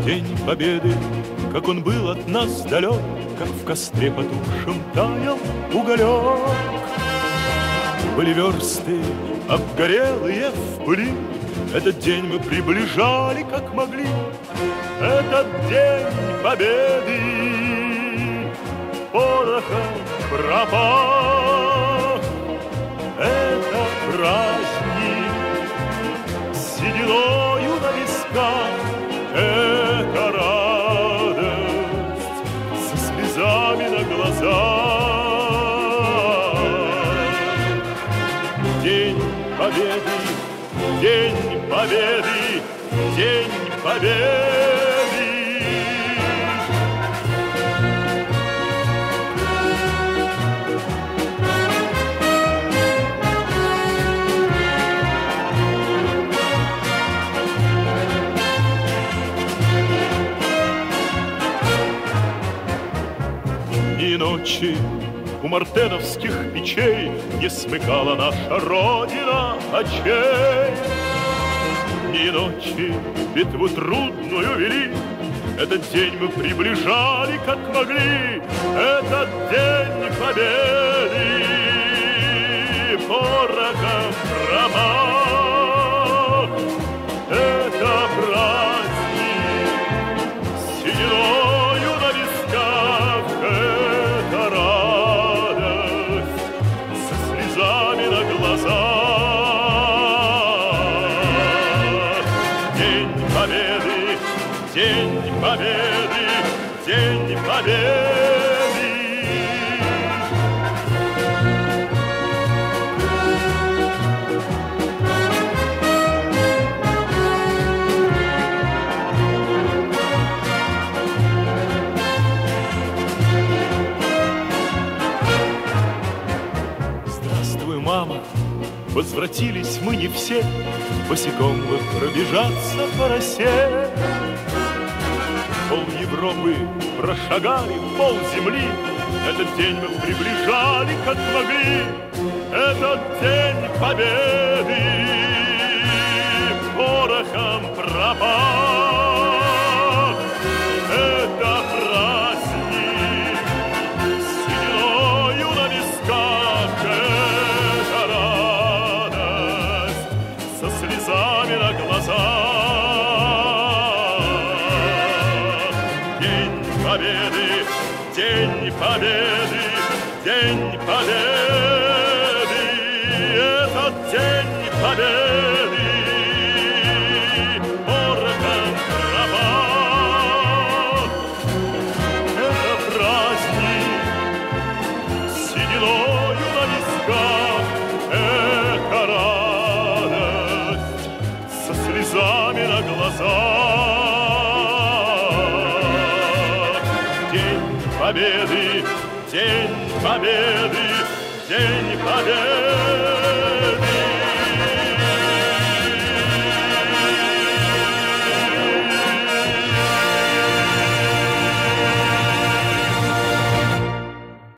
День Победы, как он был от нас далек, как в костре потухшем таял уголек. Были версты, обгорелые в пыли, этот день мы приближали, как могли. Этот день Победы порохом пропах. Это праздник с сединою на висках. Это радость со слезами на глазах. День Победы, День Победы, День Победы. И ночи у мартеновских печей не смыкала наша Родина очей. И ночи битву трудную вели, этот день мы приближали, как могли. Этот день Победы порохом пропах. Это праздник с сединою на висках. Это радость со слезами на глазах. День Победы, День Победы, День Победы. Здравствуй, мама, возвратились мы не все, босиком бы пробежаться по росе. Пол Европы прошагали, пол земли, этот день мы приближали, как могли. Этот день Победы порохом пропах. Это праздник с сединою на висках. Это радость со слезами на глазах. День Победы, День Победы, День Победы. Этот День Победы порохом пропах. Это праздник с сединою на висках. Это радость со слезами на глазах. День Победы, День Победы, День Победы.